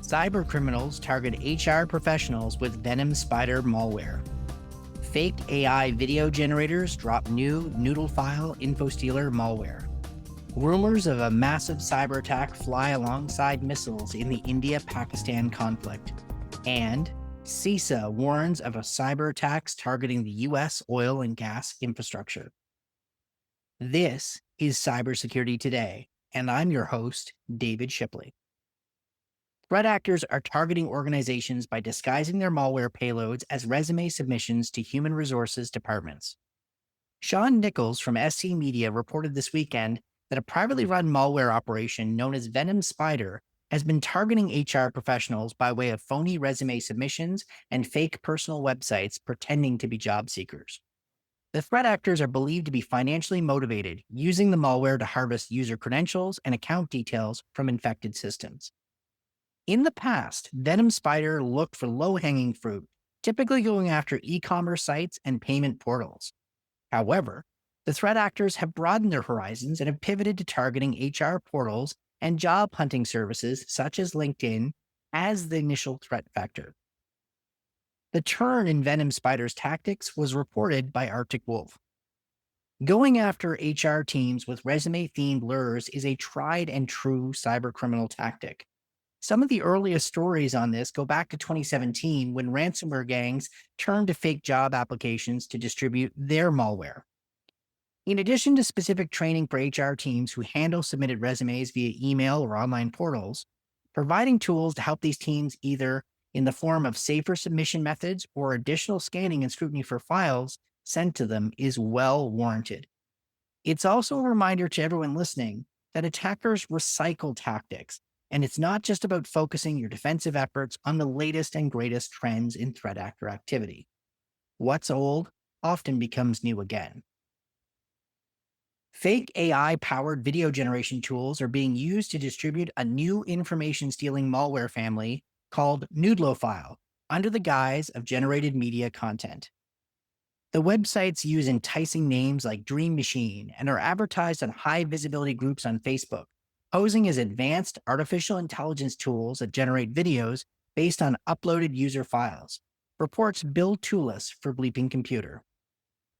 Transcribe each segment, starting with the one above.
Cybercriminals target HR professionals with Venom Spider malware. Fake AI video generators drop new Noodlofile infostealer malware. Rumors of a massive cyber attack fly alongside missiles in the India-Pakistan conflict. And CISA warns of a cyber attacks targeting the US oil and gas infrastructure. This is Cybersecurity Today, and I'm your host, David Shipley. Threat actors are targeting organizations by disguising their malware payloads as resume submissions to human resources departments. Sean Nichols from SC Media reported this weekend that a privately run malware operation known as Venom Spider has been targeting HR professionals by way of phony resume submissions and fake personal websites pretending to be job seekers. The threat actors are believed to be financially motivated, using the malware to harvest user credentials and account details from infected systems. In the past, Venom Spider looked for low-hanging fruit, typically going after e-commerce sites and payment portals. However, the threat actors have broadened their horizons and have pivoted to targeting HR portals and job hunting services such as LinkedIn as the initial threat vector. The turn in Venom Spider's tactics was reported by Arctic Wolf. Going after HR teams with resume-themed lures is a tried and true cybercriminal tactic. Some of the earliest stories on this go back to 2017 when ransomware gangs turned to fake job applications to distribute their malware. In addition to specific training for HR teams who handle submitted resumes via email or online portals, providing tools to help these teams either in the form of safer submission methods or additional scanning and scrutiny for files sent to them is well warranted. It's also a reminder to everyone listening that attackers recycle tactics, and it's not just about focusing your defensive efforts on the latest and greatest trends in threat actor activity. What's old often becomes new again. Fake AI-powered video generation tools are being used to distribute a new information-stealing malware family called Noodlofile under the guise of generated media content. The websites use enticing names like Dream Machine and are advertised on high-visibility groups on Facebook, posing as advanced artificial intelligence tools that generate videos based on uploaded user files, reports Bill Toulis for Bleeping Computer.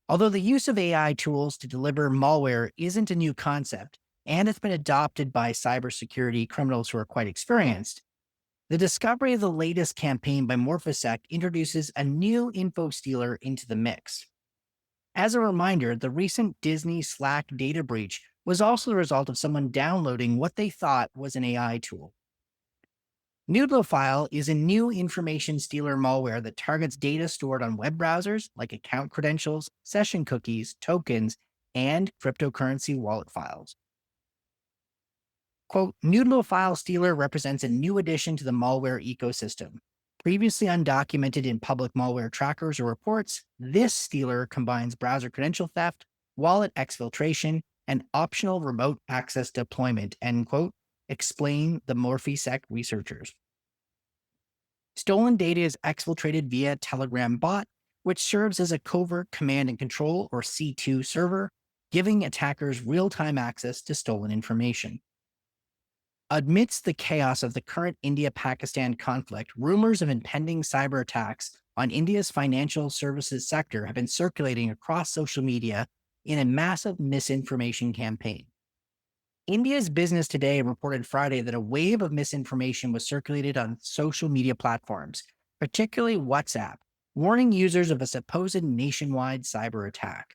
Although the use of AI tools to deliver malware isn't a new concept, and it's been adopted by cybersecurity criminals who are quite experienced, the discovery of the latest campaign by Morphosec introduces a new info stealer into the mix. As a reminder, the recent Disney Slack data breach was also the result of someone downloading what they thought was an AI tool. Noodlofile is a new information stealer malware that targets data stored on web browsers like account credentials, session cookies, tokens, and cryptocurrency wallet files. Quote, Noodlofile Stealer represents a new addition to the malware ecosystem. Previously undocumented in public malware trackers or reports, this stealer combines browser credential theft, wallet exfiltration, and optional remote access deployment, end quote, explain the Morphosec researchers. Stolen data is exfiltrated via Telegram bot, which serves as a covert command and control or C2 server, giving attackers real-time access to stolen information. Amidst the chaos of the current India-Pakistan conflict, rumors of impending cyber attacks on India's financial services sector have been circulating across social media in a massive misinformation campaign. India's Business Today reported Friday that a wave of misinformation was circulated on social media platforms, particularly WhatsApp, warning users of a supposed nationwide cyber attack.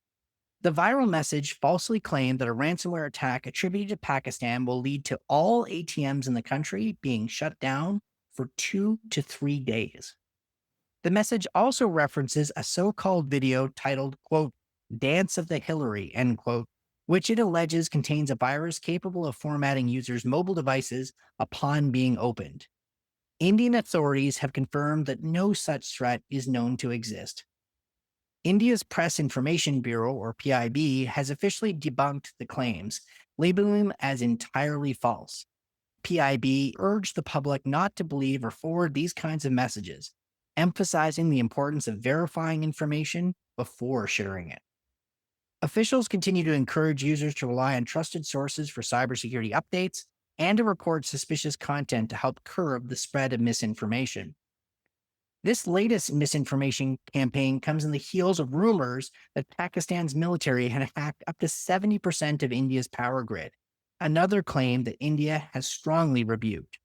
The viral message falsely claimed that a ransomware attack attributed to Pakistan will lead to all ATMs in the country being shut down for 2 to 3 days. The message also references a so-called video titled, quote, Dance of the Hillary, end quote, which it alleges contains a virus capable of formatting users' mobile devices upon being opened. Indian authorities have confirmed that no such threat is known to exist. India's Press Information Bureau, or PIB, has officially debunked the claims, labeling them as entirely false. PIB urged the public not to believe or forward these kinds of messages, emphasizing the importance of verifying information before sharing it. Officials continue to encourage users to rely on trusted sources for cybersecurity updates, and to report suspicious content to help curb the spread of misinformation. This latest misinformation campaign comes in the heels of rumors that Pakistan's military had hacked up to 70% of India's power grid, another claim that India has strongly rebuked.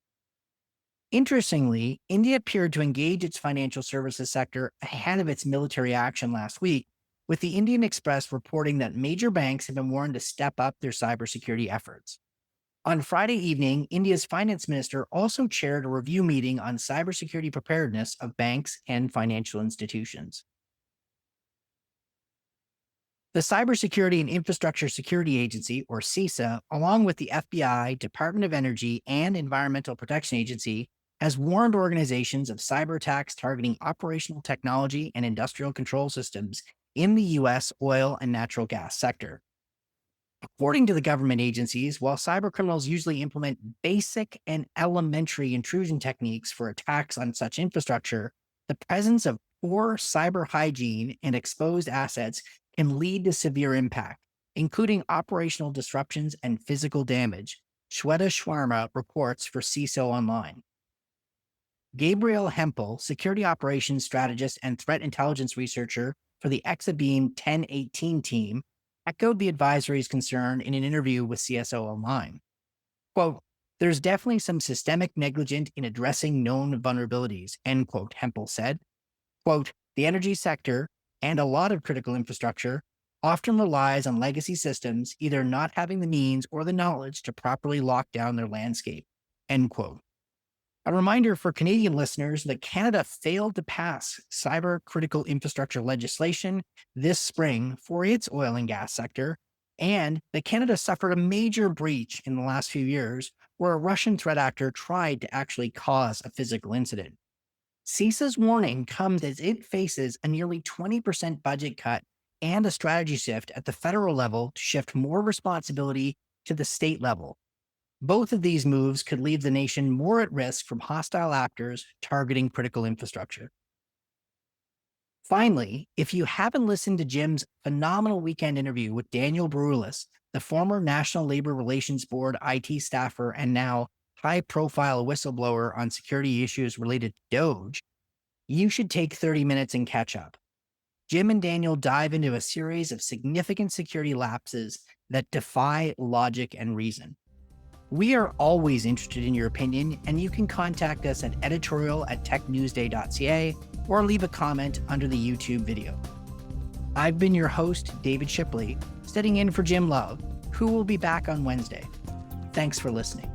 Interestingly, India appeared to engage its financial services sector ahead of its military action last week, with the Indian Express reporting that major banks have been warned to step up their cybersecurity efforts. On Friday evening, India's finance minister also chaired a review meeting on cybersecurity preparedness of banks and financial institutions. The Cybersecurity and Infrastructure Security Agency, or CISA, along with the FBI, Department of Energy, and Environmental Protection Agency, has warned organizations of cyber attacks targeting operational technology and industrial control systems in the U.S. oil and natural gas sector. According to the government agencies, while cybercriminals usually implement basic and elementary intrusion techniques for attacks on such infrastructure, the presence of poor cyber hygiene and exposed assets can lead to severe impact, including operational disruptions and physical damage, Shweta Sharma reports for CISO Online. Gabriel Hempel, security operations strategist and threat intelligence researcher for the Exabeam 1018 team, echoed the advisory's concern in an interview with CSO Online. Quote, "There's definitely some systemic negligence in addressing known vulnerabilities," end quote, Hempel said. Quote, "The energy sector, and a lot of critical infrastructure, often relies on legacy systems either not having the means or the knowledge to properly lock down their landscape," end quote. A reminder for Canadian listeners that Canada failed to pass cyber critical infrastructure legislation this spring for its oil and gas sector, and that Canada suffered a major breach in the last few years where a Russian threat actor tried to actually cause a physical incident. CISA's warning comes as it faces a nearly 20% budget cut and a strategy shift at the federal level to shift more responsibility to the state level. Both of these moves could leave the nation more at risk from hostile actors targeting critical infrastructure. Finally, if you haven't listened to Jim's phenomenal weekend interview with Daniel Brules, the former National Labor Relations Board IT staffer and now high-profile whistleblower on security issues related to Doge, you should take 30 minutes and catch up. Jim and Daniel dive into a series of significant security lapses that defy logic and reason. We are always interested in your opinion, and you can contact us at editorial@technewsday.ca or leave a comment under the YouTube video. I've been your host, David Shipley, sitting in for Jim Love, who will be back on Wednesday. Thanks for listening.